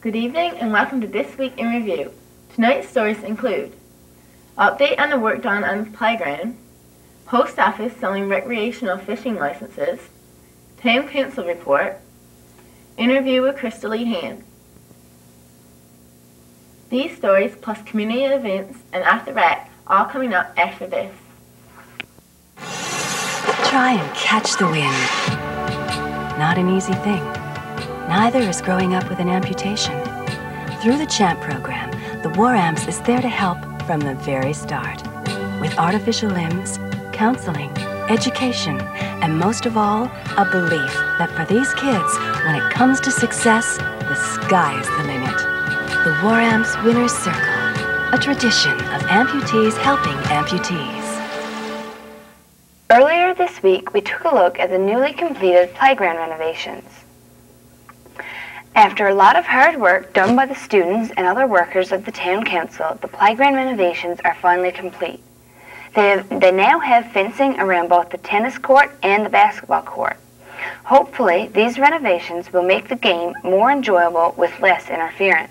Good evening and welcome to This Week in Review. Tonight's stories include update on the work done on the playground, post office selling recreational fishing licenses, town council report, interview with Crystal Lee Hand. These stories plus community events and After Rec all coming up after this. Try and catch the wind. Not an easy thing. Neither is growing up with an amputation. Through the CHAMP program, the TWIR AMPS is there to help from the very start. With artificial limbs, counseling, education, and most of all, a belief that for these kids, when it comes to success, the sky is the limit. The TWIR AMPS Winner's Circle, a tradition of amputees helping amputees. Earlier this week, we took a look at the newly completed playground renovations. After a lot of hard work done by the students and other workers of the town council, the playground renovations are finally complete. They now have fencing around both the tennis court and the basketball court. Hopefully, these renovations will make the game more enjoyable with less interference.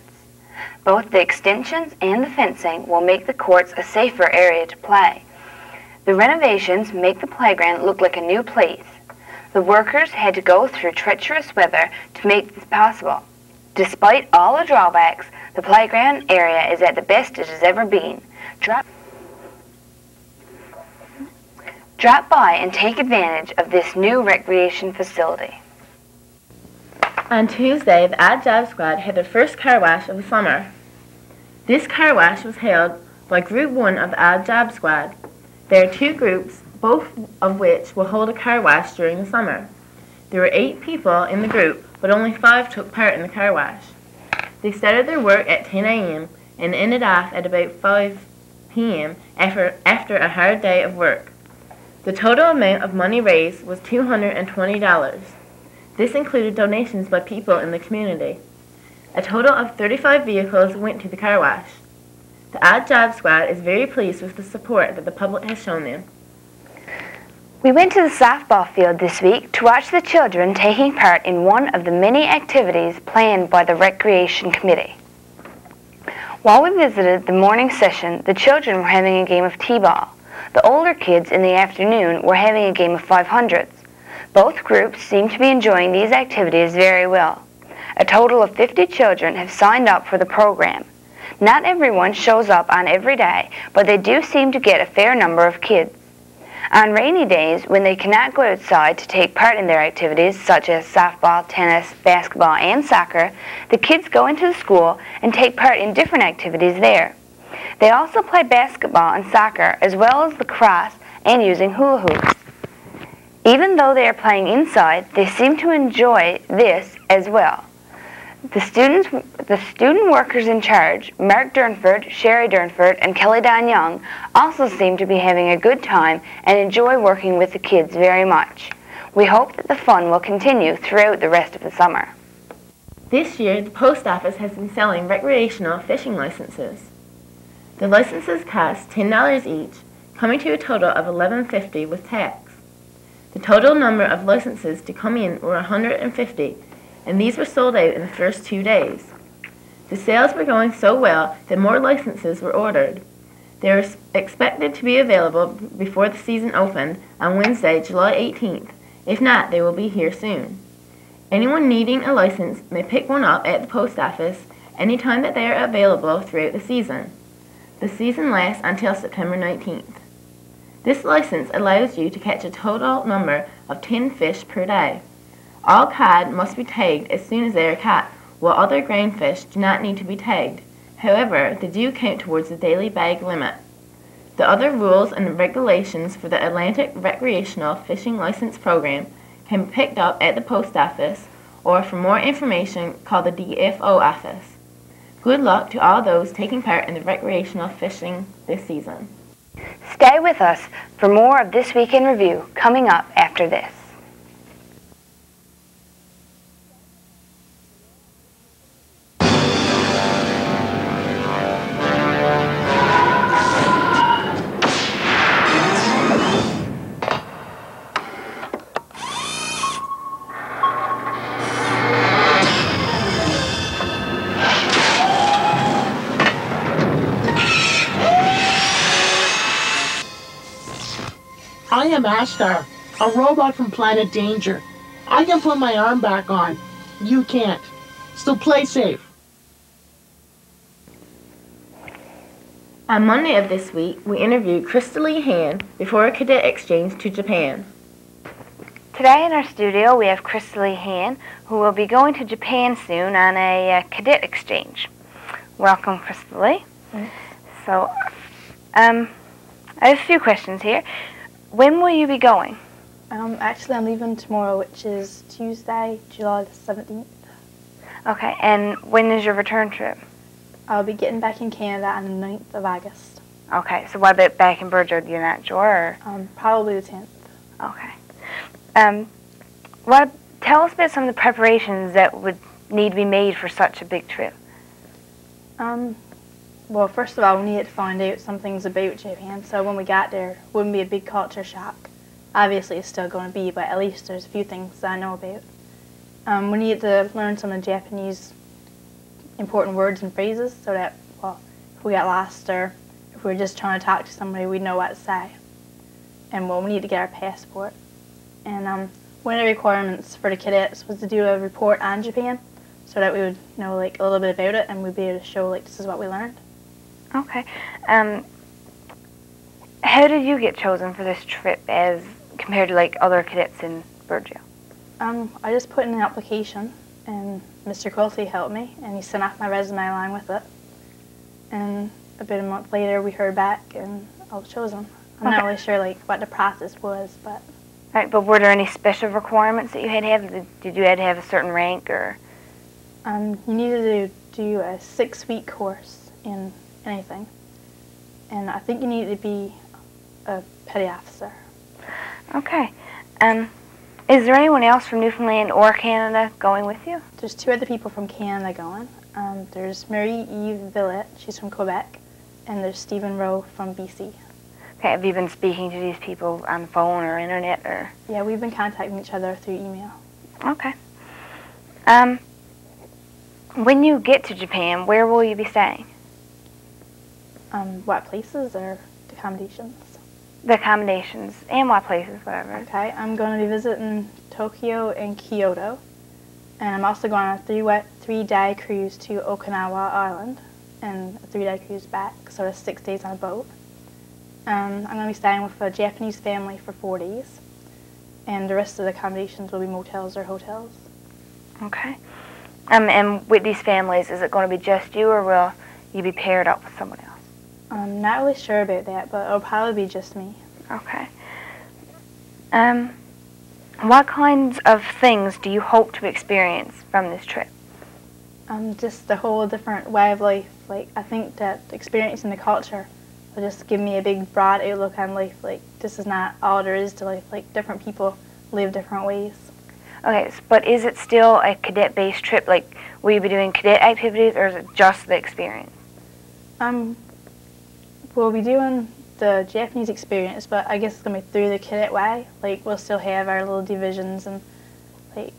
Both the extensions and the fencing will make the courts a safer area to play. The renovations make the playground look like a new place. The workers had to go through treacherous weather to make this possible. Despite all the drawbacks, the playground area is at the best it has ever been. Drop by and take advantage of this new recreation facility. On Tuesday, the Odd Job Squad had their first car wash of the summer. This car wash was held by Group 1 of the Odd Job Squad. There are two groups, both of which will hold a car wash during the summer. There were 8 people in the group, but only 5 took part in the car wash. They started their work at 10 a.m. and ended off at about 5 p.m. after a hard day of work. The total amount of money raised was $220. This included donations by people in the community. A total of 35 vehicles went to the car wash. The Odd Job Squad is very pleased with the support that the public has shown them. We went to the softball field this week to watch the children taking part in one of the many activities planned by the Recreation Committee. While we visited the morning session, the children were having a game of t-ball. The older kids in the afternoon were having a game of 500s. Both groups seem to be enjoying these activities very well. A total of 50 children have signed up for the program. Not everyone shows up on every day, but they do seem to get a fair number of kids. On rainy days, when they cannot go outside to take part in their activities, such as softball, tennis, basketball, and soccer, the kids go into the school and take part in different activities there. They also play basketball and soccer, as well as lacrosse and using hula hoops. Even though they are playing inside, they seem to enjoy this as well. The student workers in charge, Mark Durnford, Sherry Durnford, and Kelly Don Young, also seem to be having a good time and enjoy working with the kids very much. We hope that the fun will continue throughout the rest of the summer. This year, the post office has been selling recreational fishing licenses. The licenses cost $10 each, coming to a total of $11.50 with tax. The total number of licenses to come in were 150, and these were sold out in the first 2 days. The sales were going so well that more licenses were ordered. They were expected to be available before the season opened on Wednesday, July 18th. If not, they will be here soon. Anyone needing a license may pick one up at the post office anytime that they are available throughout the season. The season lasts until September 19th. This license allows you to catch a total number of 10 fish per day. All cod must be tagged as soon as they are caught, while other ground fish do not need to be tagged. However, they do count towards the daily bag limit. The other rules and regulations for the Atlantic Recreational Fishing License Program can be picked up at the post office, or for more information, call the DFO office. Good luck to all those taking part in the recreational fishing this season. Stay with us for more of This Week in Review coming up after this. am Ashtar, a robot from Planet Danger. I can put my arm back on. You can't. So play safe. On Monday of this week, we interviewed Krista Lee Han before a cadet exchange to Japan. Today in our studio we have Krista Lee Han, who will be going to Japan soon on a cadet exchange. Welcome, Krista Lee. Thanks. So, I have a few questions here. When will you be going? Actually, I'm leaving tomorrow, which is Tuesday, July the 17th. Okay, and when is your return trip? I'll be getting back in Canada on the 9th of August. Okay, so what about back in Burjo? You're not sure? Probably the 10th. Okay. Tell us about some of the preparations that would need to be made for such a big trip. Well, first of all, we needed to find out some things about Japan, so when we got there, it wouldn't be a big culture shock. Obviously, it's still going to be, but at least there's a few things that I know about. We needed to learn some of the Japanese important words and phrases so that, well, if we got lost or if we were just trying to talk to somebody, we'd know what to say. And, well, we need to get our passport. And one of the requirements for the cadets was to do a report on Japan so that we would know, like, a little bit about it and we'd be able to show, like, this is what we learned. Okay. How did you get chosen for this trip as compared to, like, other cadets in Burjo? I just put in an application and Mr. Quilty helped me and he sent off my resume along with it. And about a month later we heard back and I was chosen. I'm not really sure, like, what the process was, but... All right, but were there any special requirements that you had to have? Did you have to have a certain rank or? You needed to do a 6-week course in anything. And I think you needed to be a petty officer. Okay. Is there anyone else from Newfoundland or Canada going with you? There's 2 other people from Canada going. There's Marie-Eve Villette, she's from Quebec, and there's Stephen Rowe from BC. Okay, have you been speaking to these people on the phone or internet or? Yeah, we've been contacting each other through email. Okay. When you get to Japan, where will you be staying? What places or accommodations? The accommodations and what places, whatever. Okay, I'm going to be visiting Tokyo and Kyoto. And I'm also going on a 3-day cruise to Okinawa Island and a 3-day cruise back, so that's 6 days on a boat. I'm going to be staying with a Japanese family for 4 days, and the rest of the accommodations will be motels or hotels. Okay. And with these families, is it going to be just you, or will you be paired up with someone else? I'm not really sure about that, but it'll probably be just me. Okay. What kinds of things do you hope to experience from this trip? Just a whole different way of life. Like, I think that experiencing the culture will just give me a big, broad outlook on life. Like, this is not all there is to life. Like, different people live different ways. Okay, but is it still a cadet-based trip? Like, will you be doing cadet activities, or is it just the experience? We'll be doing the Japanese experience, but I guess it's going to be through the cadet way. Like, we'll still have our little divisions, and, like,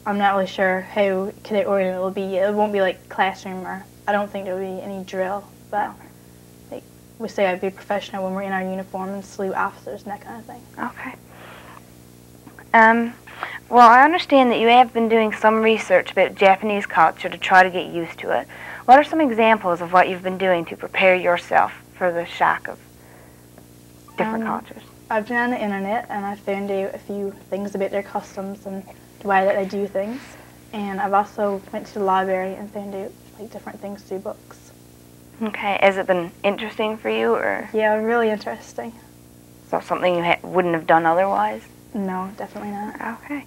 I'm not really sure how cadet-oriented it will be. It won't be like classroom, or I don't think there will be any drill, but like, we still got to be professional when we're in our uniform and salute officers and that kind of thing. Okay. Well, I understand that you have been doing some research about Japanese culture to try to get used to it. What are some examples of what you've been doing to prepare yourself for the shock of different cultures? I've been on the internet and I found out a few things about their customs and the way that they do things. And I've also went to the library and found out, like, different things through books. Okay. Has it been interesting for you, or? Yeah, really interesting. So something you wouldn't have done otherwise? No, definitely not. Okay.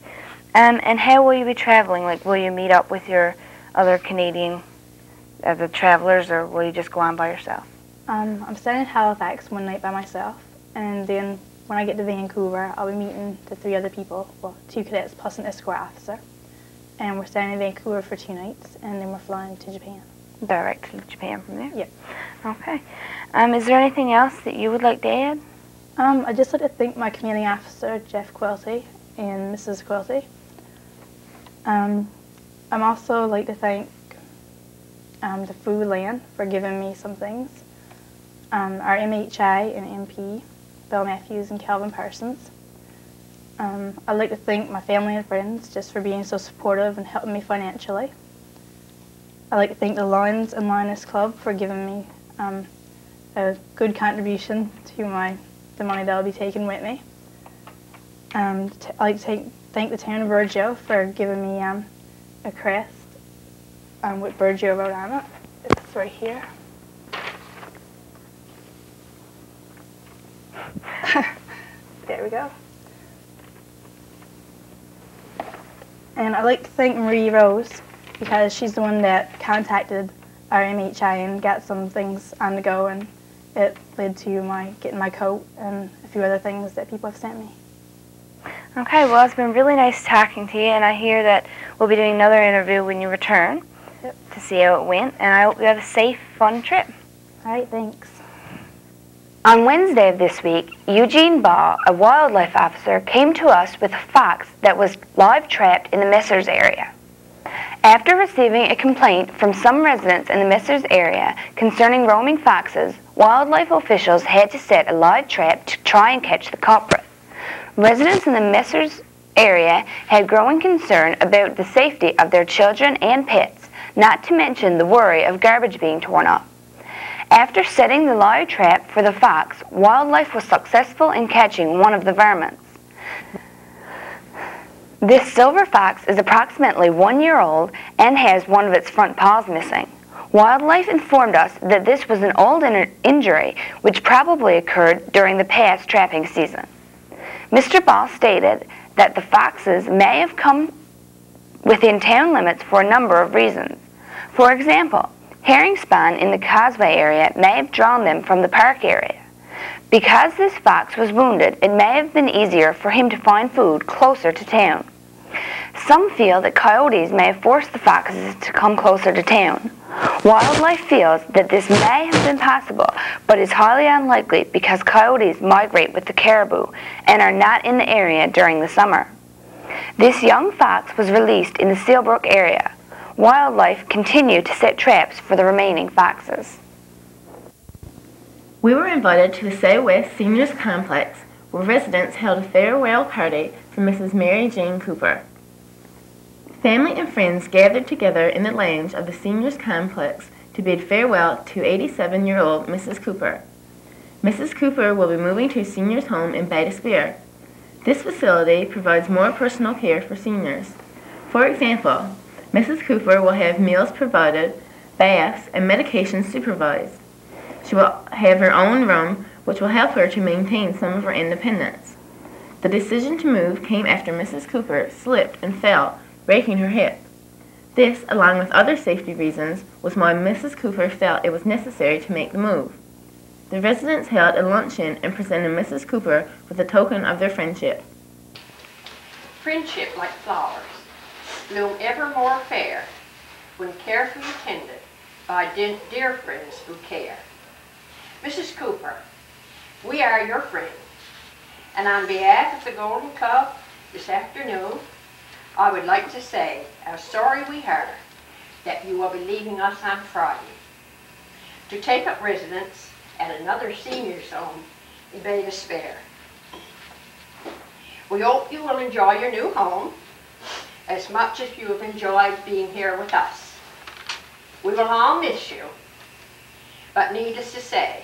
And how will you be traveling? Like, will you meet up with your other Canadian the travelers, or will you just go on by yourself? I'm staying in Halifax one night by myself, and then when I get to Vancouver, I'll be meeting the 3 other people, well, 2 cadets plus an escort officer, and we're staying in Vancouver for 2 nights, and then we're flying to Japan. Direct to Japan from there? Yep. Okay. Is there anything else that you would like to add? I'd just like to thank my commanding officer, Jeff Quilty, and Mrs. Quilty. I'm also like to thank the Food Land for giving me some things. Our MHA and MP, Bill Matthews and Calvin Parsons. I'd like to thank my family and friends just for being so supportive and helping me financially. I'd like to thank the Lions and Lioness Club for giving me a good contribution to the money that I'll be taking with me. I'd like to thank the town of Burgeo for giving me a crest with Burgeo wrote on it. It's right here. There we go. And I'd like to thank Marie Rose because she's the one that contacted our MHI and got some things on the go, and it led to getting my coat and a few other things that people have sent me. Okay, well, it's been really nice talking to you, and I hear that we'll be doing another interview when you return to see how it went, and I hope you have a safe, fun trip. All right, thanks. On Wednesday of this week, Eugene Ball, a wildlife officer, came to us with a fox that was live trapped in the Messers area. After receiving a complaint from some residents in the Messers area concerning roaming foxes, wildlife officials had to set a live trap to try and catch the culprit. Residents in the Messers area had growing concern about the safety of their children and pets, not to mention the worry of garbage being torn up. After setting the live trap for the fox, wildlife was successful in catching one of the varmints. This silver fox is approximately 1 year old and has one of its front paws missing. Wildlife informed us that this was an old injury which probably occurred during the past trapping season. Mr. Ball stated that the foxes may have come within town limits for a number of reasons. For example, herring spawn in the causeway area may have drawn them from the park area. Because this fox was wounded, it may have been easier for him to find food closer to town. Some feel that coyotes may have forced the foxes to come closer to town. Wildlife feels that this may have been possible, but is highly unlikely because coyotes migrate with the caribou and are not in the area during the summer. This young fox was released in the Sealbrook area. Wildlife continued to set traps for the remaining foxes. We were invited to the Say West Seniors Complex, where residents held a farewell party for Mrs. Mary Jane Cooper. Family and friends gathered together in the lounge of the Seniors Complex to bid farewell to 87-year-old Mrs. Cooper. Mrs. Cooper will be moving to a seniors' home in Bay D'Espoir. This facility provides more personal care for seniors. For example, Mrs. Cooper will have meals provided, baths, and medications supervised. She will have her own room, which will help her to maintain some of her independence. The decision to move came after Mrs. Cooper slipped and fell, breaking her hip. This, along with other safety reasons, was why Mrs. Cooper felt it was necessary to make the move. The residents held a luncheon and presented Mrs. Cooper with a token of their friendship. Friendship, like flowers, bloom ever more fair when carefully tended by dear friends who care. Mrs. Cooper, we are your friends, and on behalf of the Golden Club this afternoon, I would like to say how sorry we are that you will be leaving us on Friday to take up residence at another senior's home in Bay D'Espoir. We hope you will enjoy your new home as much as you have enjoyed being here with us. We will all miss you, but needless to say,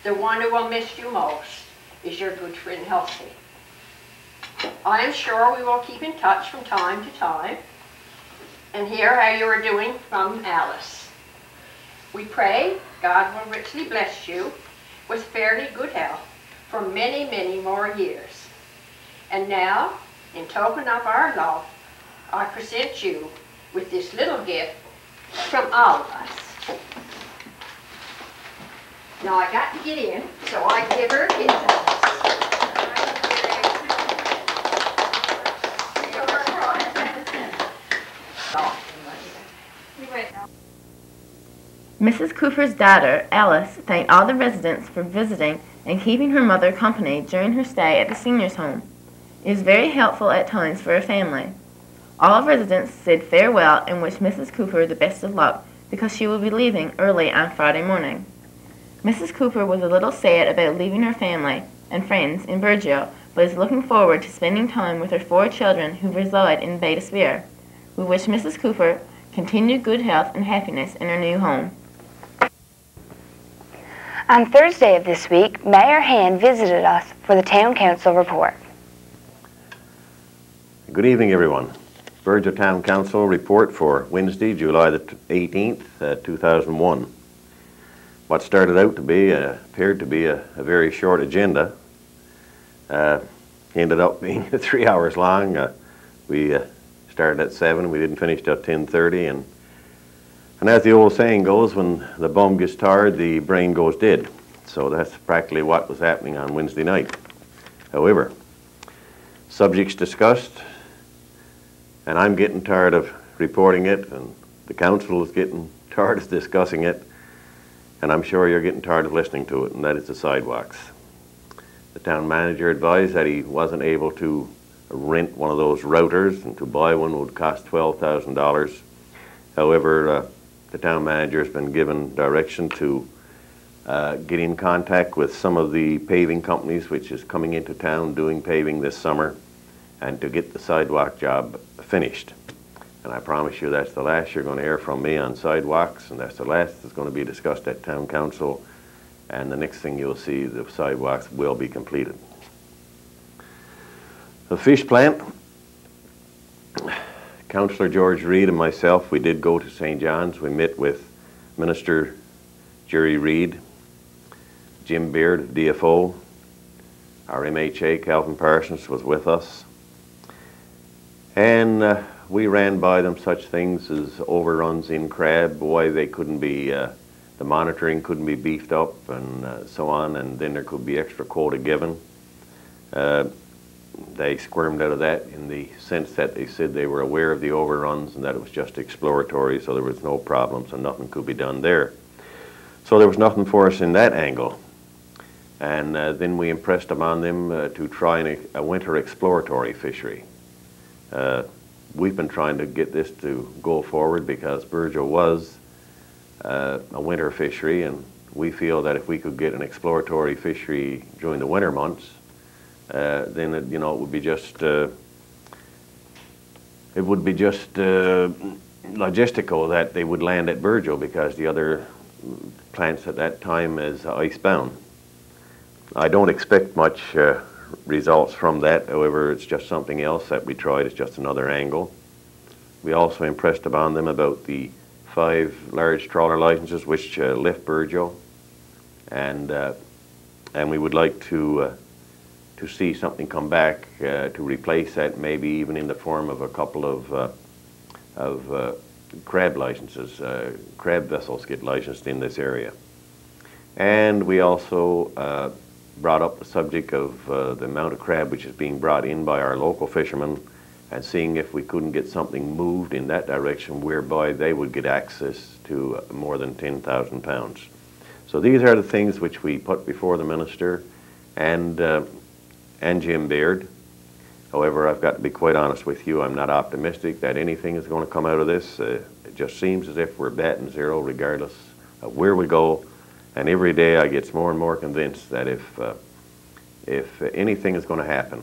the one who will miss you most is your good friend Elsie. I am sure we will keep in touch from time to time and hear how you are doing from Alice. We pray God will richly bless you with fairly good health for many, many more years. And now, in token of our love, I present you with this little gift from all of us. Now I got to get in, so I give her a kiss. Mrs. Cooper's daughter, Alice, thanked all the residents for visiting and keeping her mother company during her stay at the seniors' home. It was very helpful at times for a family. All residents said farewell and wished Mrs. Cooper the best of luck because she will be leaving early on Friday morning. Mrs. Cooper was a little sad about leaving her family and friends in Burgeo, but is looking forward to spending time with her 4 children who reside in TWIR. We wish Mrs. Cooper continued good health and happiness in her new home. On Thursday of this week, Mayor Hand visited us for the Town Council report. Good evening, everyone. Burgeo Town Council report for Wednesday, July the 18th, 2001. What started out to be, appeared to be a very short agenda, ended up being 3 hours long. We started at 7, we didn't finish till 10:30, and as the old saying goes, when the bum gets tired, the brain goes dead. So that's practically what was happening on Wednesday night. However, subjects discussed, and I'm getting tired of reporting it, and the council is getting tired of discussing it, and I'm sure you're getting tired of listening to it, and that is the sidewalks. The town manager advised that he wasn't able to rent one of those routers, and to buy one would cost $12,000. However, the town manager has been given direction to get in contact with some of the paving companies which is coming into town doing paving this summer, and to get the sidewalk job finished. And I promise you that's the last you're going to hear from me on sidewalks, and that's the last that's going to be discussed at Town Council, and the next thing you'll see, the sidewalks will be completed. The fish plant, Councillor George Reid and myself, we did go to St. John's. We met with Minister Jerry Reid, Jim Beard, DFO, our MHA, Calvin Parsons, was with us. And we ran by them such things as overruns in crab, why they couldn't be, the monitoring couldn't be beefed up, and so on, and then there could be extra quota given. They squirmed out of that in the sense that they said they were aware of the overruns and that it was just exploratory, so there was no problem, so nothing could be done there. So there was nothing for us in that angle. And then we impressed upon them to try a winter exploratory fishery. We've been trying to get this to go forward because Burgeo was a winter fishery, and we feel that if we could get an exploratory fishery during the winter months, then it, it would be just logistical that they would land at Burgeo, because the other plants at that time is icebound. I don't expect much results from that. However, it's just something else that we tried. It's just another angle. We also impressed upon them about the 5 large trawler licenses which left Burgeo, and we would like to see something come back to replace that, maybe even in the form of a couple of crab licenses. Crab vessels get licensed in this area. And we also brought up the subject of the amount of crab which is being brought in by our local fishermen, and seeing if we couldn't get something moved in that direction whereby they would get access to more than 10,000 pounds. So these are the things which we put before the minister and Jim Beard. However, I've got to be quite honest with you, I'm not optimistic that anything is going to come out of this. It just seems as if we're batting zero regardless of where we go. And every day I get more and more convinced that if anything is going to happen,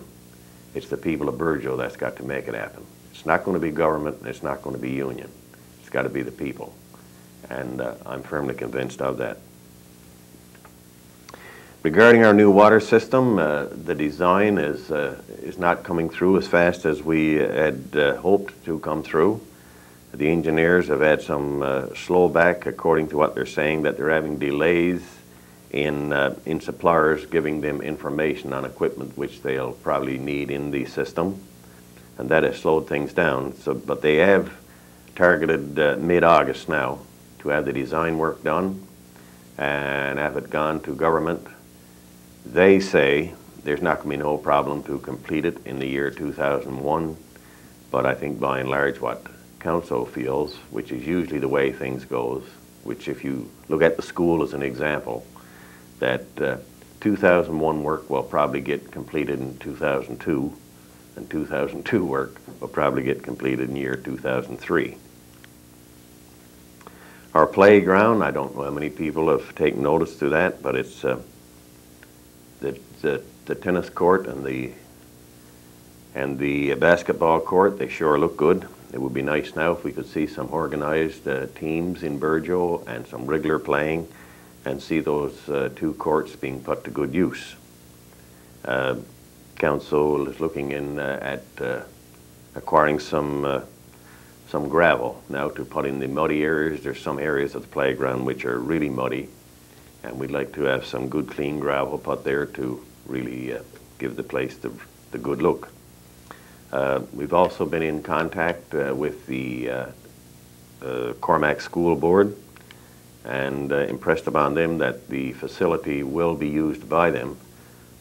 it's the people of Burgeo that's got to make it happen. It's not going to be government, and it's not going to be union. It's got to be the people. And I'm firmly convinced of that. Regarding our new water system, the design is not coming through as fast as we had hoped to come through. The engineers have had some slow back, according to what they're saying, that they're having delays in suppliers giving them information on equipment which they'll probably need in the system, and that has slowed things down. So, but they have targeted mid-August now to have the design work done and have it gone to government. They say there's not going to be no problem to complete it in the year 2001, but I think by and large what Council feels, which is usually the way things goes, which if you look at the school as an example, that 2001 work will probably get completed in 2002, and 2002 work will probably get completed in year 2003. Our playground, I don't know how many people have taken notice to that, but it's the tennis court and the And the basketball court, they sure look good. It would be nice now if we could see some organized teams in Burgeo and some regular playing and see those two courts being put to good use. Council is looking in at acquiring some gravel now to put in the muddy areas. There's some areas of the playground which are really muddy, and we'd like to have some good clean gravel put there to really give the place the good look. We've also been in contact with the Cormac School Board and impressed upon them that the facility will be used by them.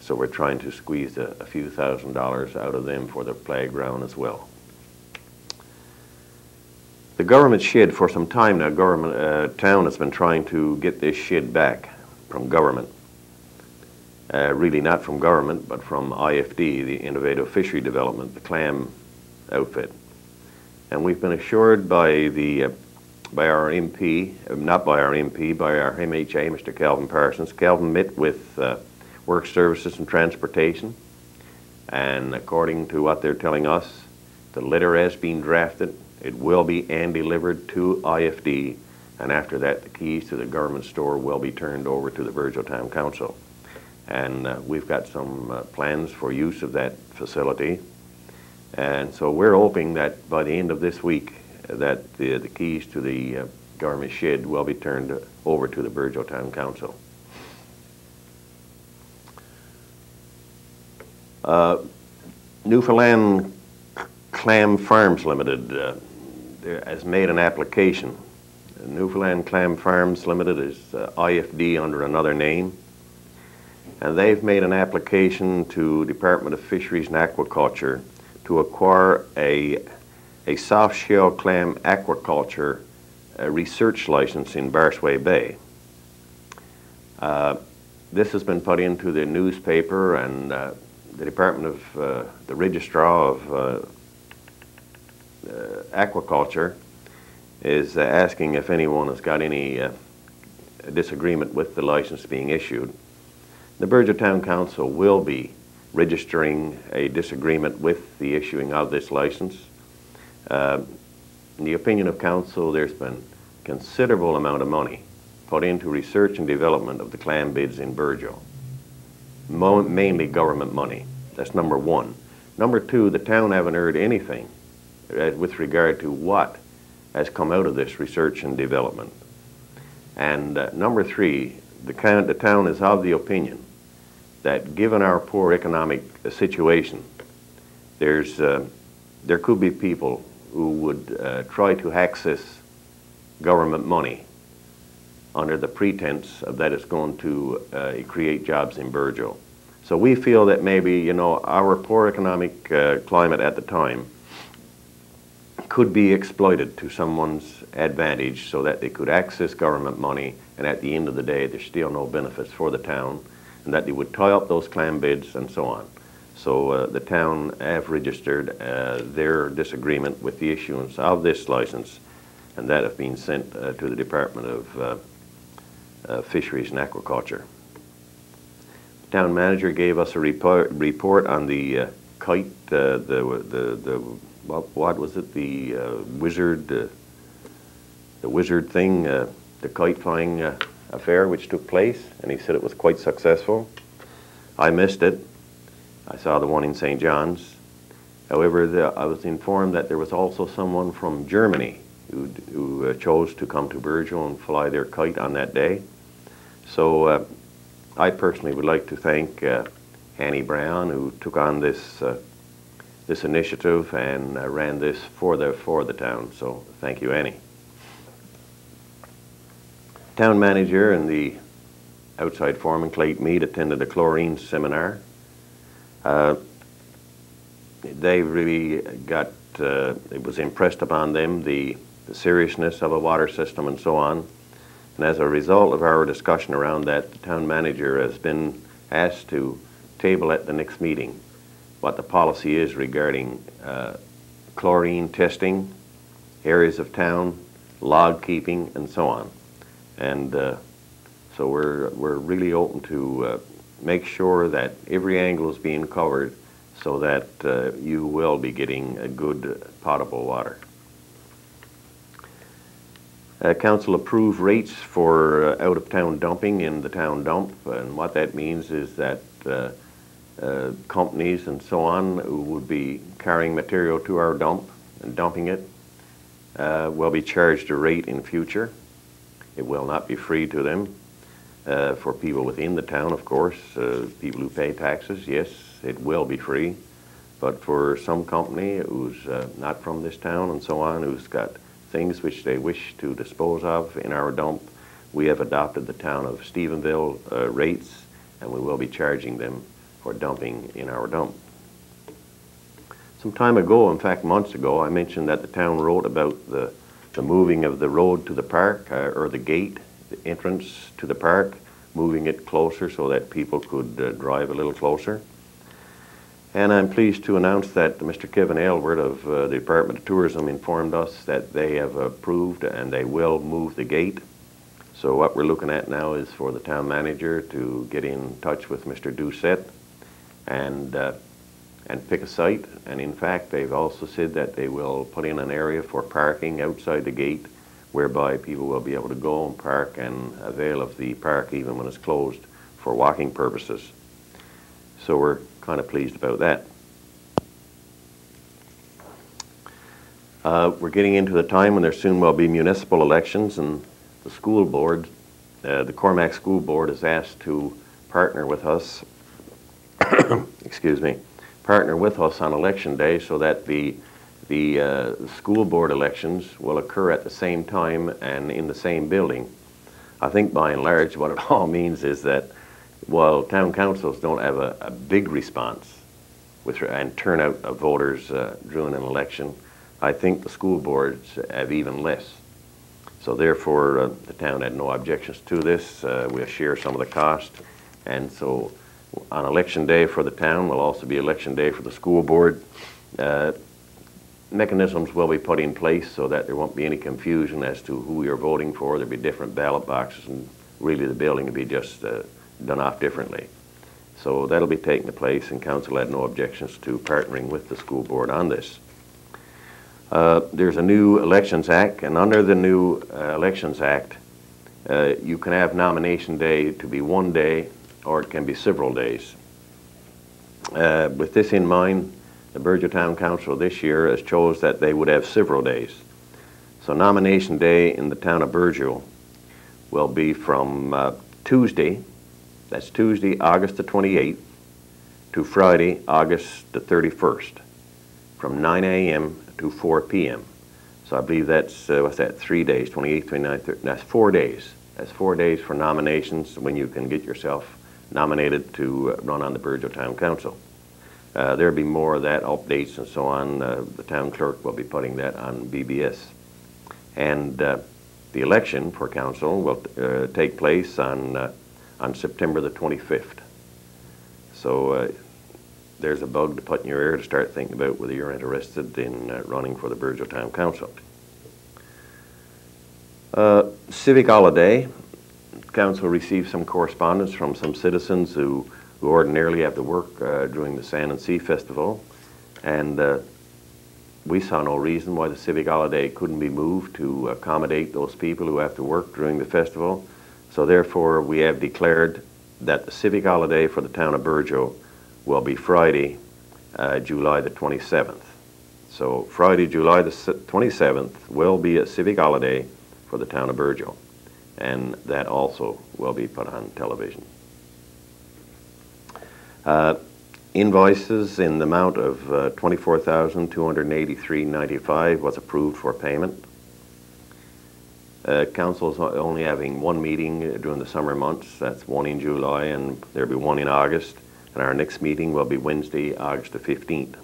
So we're trying to squeeze a few $1,000s out of them for the playground as well. The government shed, for some time now, town has been trying to get this shed back from government. Really not from government, but from IFD, the Innovative Fishery Development, the clam outfit. And we've been assured by our MP, not by our MP, by our MHA, Mr. Calvin Parsons. Calvin met with Work Services and Transportation, and according to what they're telling us, the letter has been drafted. It will be delivered to IFD, and after that the keys to the government store will be turned over to the Burgeo Town Council. And we've got some plans for use of that facility, and so we're hoping that by the end of this week that the keys to the government shed will be turned over to the Burgeo Town Council. Newfoundland Clam Farms Limited has made an application. Newfoundland Clam Farms Limited is IFD under another name, and they've made an application to Department of Fisheries and Aquaculture to acquire a soft shell clam aquaculture research license in Barsway Bay. This has been put into the newspaper, and the Department of the Registrar of Aquaculture is asking if anyone has got any disagreement with the license being issued. The Burgeo Town Council will be registering a disagreement with the issuing of this license. In the opinion of Council, there's been considerable amount of money put into research and development of the clam beds in Burgeo. Mainly government money. That's number one. Number two, the town haven't heard anything with regard to what has come out of this research and development. And number three, the town is of the opinion that given our poor economic situation, there could be people who would try to access government money under the pretense of that it's going to create jobs in Burgeo. So we feel that maybe, you know, our poor economic climate at the time could be exploited to someone's advantage so that they could access government money, and at the end of the day there's still no benefits for the town, and that they would tie up those clam beds and so on. So the town have registered their disagreement with the issuance of this license, and that have been sent to the Department of Fisheries and Aquaculture. The town manager gave us a report on the kite, what was it, the wizard thing, the kite flying affair which took place, and he said it was quite successful. I missed it. I saw the one in St. John's. However, I was informed that there was also someone from Germany who chose to come to Burgeo and fly their kite on that day. So I personally would like to thank Annie Brown, who took on this initiative and ran this for the town. So thank you, Annie. Town manager and the outside foreman, Clayton Mead, attended a chlorine seminar. They really got, it was impressed upon them the seriousness of a water system and so on. And as a result of our discussion around that, the town manager has been asked to table at the next meeting what the policy is regarding chlorine testing, areas of town, log keeping, and so on. And so we're really open to make sure that every angle is being covered so that you will be getting a good potable water. Council approved rates for out-of-town dumping in the town dump, and what that means is that companies and so on who would be carrying material to our dump and dumping it will be charged a rate in future. It will not be free to them. For people within the town, of course, people who pay taxes, yes, it will be free. But for some company who's not from this town and so on, who's got things which they wish to dispose of in our dump, we have adopted the town of Stephenville rates, and we will be charging them for dumping in our dump. Some time ago, in fact months ago, I mentioned that the town wrote about the moving of the road to the park, or the gate, the entrance to the park, moving it closer so that people could drive a little closer. And I'm pleased to announce that Mr. Kevin Aylward of the Department of Tourism informed us that they have approved and they will move the gate. So what we're looking at now is for the town manager to get in touch with Mr. Doucette and pick a site. And in fact, they've also said that they will put in an area for parking outside the gate, whereby people will be able to go and park and avail of the park even when it's closed for walking purposes. So we're kind of pleased about that. We're getting into the time when there soon will be municipal elections, and the school board, the Cormac School Board, is asked to partner with us, excuse me, partner with us on election day so that the school board elections will occur at the same time and in the same building. I think by and large what it all means is that while town councils don't have a big response and turnout of voters during an election, I think the school boards have even less. So therefore the town had no objections to this. We'll share some of the cost, and so on election day for the town will also be election day for the school board. Mechanisms will be put in place so that there won't be any confusion as to who you're voting for. There'll be different ballot boxes, and really the building will be just done off differently. So that'll be taking place, and council had no objections to partnering with the school board on this. There's a new Elections Act, and under the new Elections Act, you can have nomination day to be one day, or it can be several days. With this in mind, the Burgeo Town Council this year has chose that they would have several days. So nomination day in the town of Burgeo will be from Tuesday, that's Tuesday, August the 28th, to Friday, August the 31st, from 9 a.m. to 4 p.m. So I believe that's, what's that, 3 days, 28th, 29th, 30th, that's 4 days. That's 4 days for nominations when you can get yourself nominated to run on the Burgeo Town Council. There'll be more of that, updates and so on. The town clerk will be putting that on BBS. And the election for council will take place on September the 25th. So there's a bug to put in your ear to start thinking about whether you're interested in running for the Burgeo Town Council. Civic holiday. Council received some correspondence from some citizens who ordinarily have to work during the Sand and Sea Festival, and we saw no reason why the civic holiday couldn't be moved to accommodate those people who have to work during the festival. So therefore we have declared that the civic holiday for the town of Burgeo will be Friday, July the 27th. So Friday, July the 27th will be a civic holiday for the town of Burgeo, and that also will be put on television. Invoices in the amount of $24,283.95 was approved for payment. Council is only having one meeting during the summer months. That's one in July, and there'll be one in August. And our next meeting will be Wednesday, August the 15th.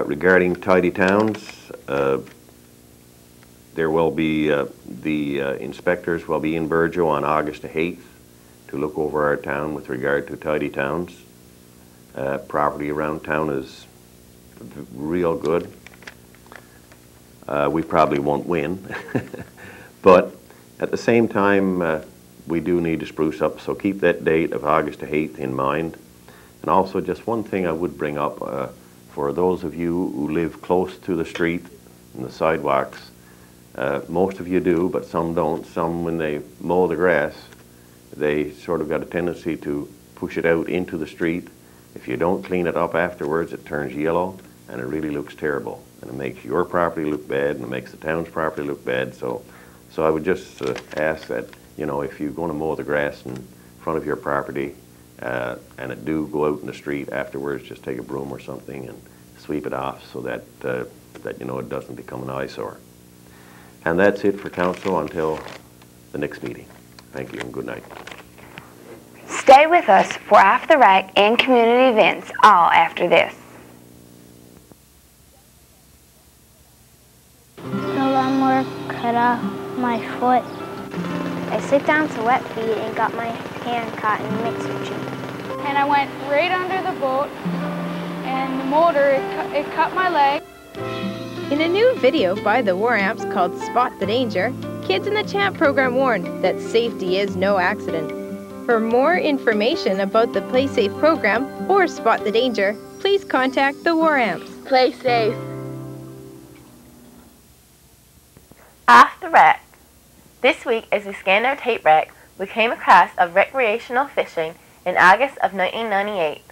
Regarding tidy towns, there will be the inspectors will be in Burgeo on August the 8th to look over our town with regard to tidy towns. Property around town is real good. We probably won't win, but at the same time we do need to spruce up, so keep that date of August the 8th in mind. And also, just one thing I would bring up, for those of you who live close to the street and the sidewalks, most of you do, but some don't. Some, when they mow the grass, they sort of got a tendency to push it out into the street. If you don't clean it up afterwards, it turns yellow, and it really looks terrible. And it makes your property look bad, and it makes the town's property look bad. So I would just ask that, you know, if you're going to mow the grass in front of your property, and it do go out in the street afterwards, just take a broom or something and sweep it off so that, you know, it doesn't become an eyesore. And that's it for council until the next meeting. Thank you and good night. Stay with us for After the Rec and community events all after this. The lawnmower cut off my foot. I slipped down to wet feet and got my hand caught in the mixer tube. And I went right under the boat, and the motor, it cut my leg. In a new video by the War Amps called Spot the Danger, kids in the CHAMP program warned that safety is no accident. For more information about the Play Safe program or Spot the Danger, please contact the War Amps. Play safe. After the Rec. This week, as we scanned our tape rec, we came across of recreational fishing in August of 1998.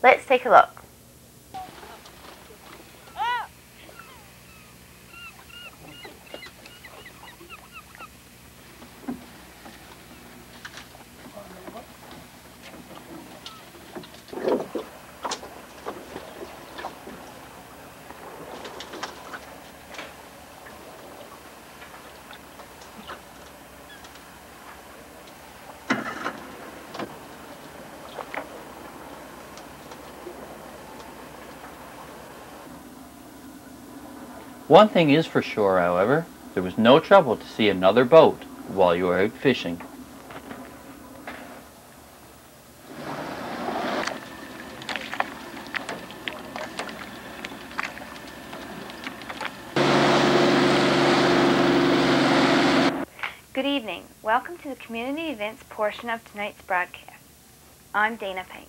Let's take a look. One thing is for sure, however, there was no trouble to see another boat while you were out fishing. Good evening. Welcome to the community events portion of tonight's broadcast. I'm Dana Payne.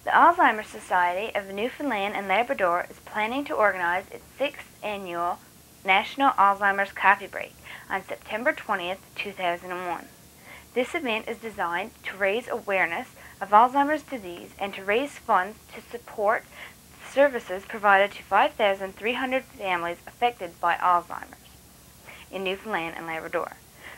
The Alzheimer's Society of Newfoundland and Labrador is planning to organize its 6th annual National Alzheimer's Coffee Break on September 20th, 2001. This event is designed to raise awareness of Alzheimer's disease and to raise funds to support services provided to 5,300 families affected by Alzheimer's in Newfoundland and Labrador.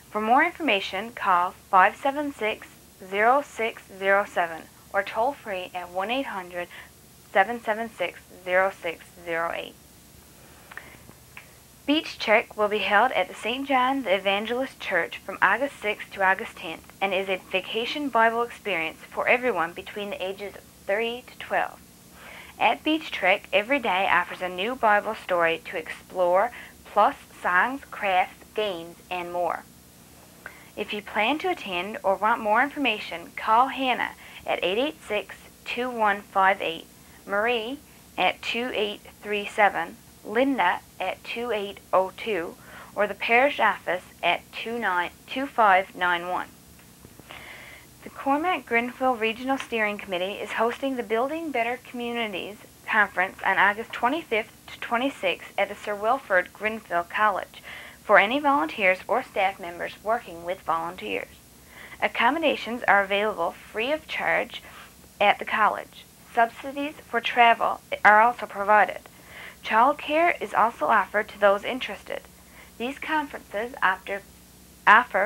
For more information, call 576-0607 or toll free at 1-800-776-0608. Beach Trek will be held at the St. John the Evangelist Church from August 6th to August 10th and is a vacation Bible experience for everyone between the ages of 3 to 12. At Beach Trek, every day offers a new Bible story to explore, plus songs, crafts, games, and more. If you plan to attend or want more information, call Hannah at 886-2158, Marie at 2837, Linda at 2802, or the parish office at 2591. The Cormac-Grenfell Regional Steering Committee is hosting the Building Better Communities Conference on August 25th to 26th at the Sir Wilfrid Grenfell College for any volunteers or staff members working with volunteers. Accommodations are available free of charge at the college. Subsidies for travel are also provided. Child care is also offered to those interested. These conferences offer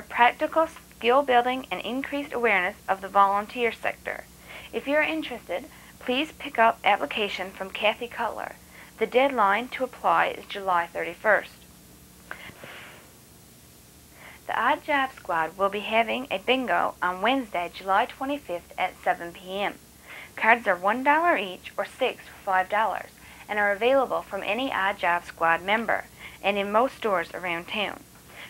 practical skill building and increased awareness of the volunteer sector. If you are interested, please pick up application from Kathy Cutler. The deadline to apply is July 31st. The Odd Job Squad will be having a bingo on Wednesday, July 25th at 7 p.m. Cards are $1 each or 6 for $5 and are available from any Odd Job Squad member and in most stores around town.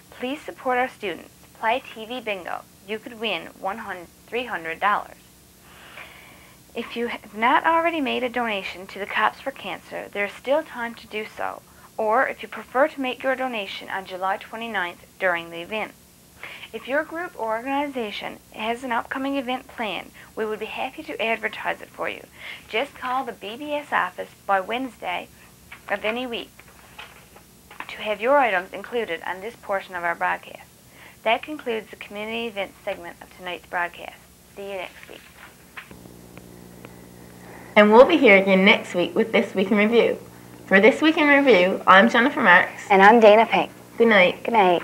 Please support our students. Play TV Bingo. You could win $300. If you have not already made a donation to the Cops for Cancer, there is still time to do so, or if you prefer to make your donation on July 29th during the event. If your group or organization has an upcoming event planned, we would be happy to advertise it for you. Just call the BBS office by Wednesday of any week to have your items included on this portion of our broadcast. That concludes the community events segment of tonight's broadcast. See you next week. And we'll be here again next week with This Week in Review. For This Week in Review, I'm Jennifer Marks. And I'm Dana Pink. Good night. Good night.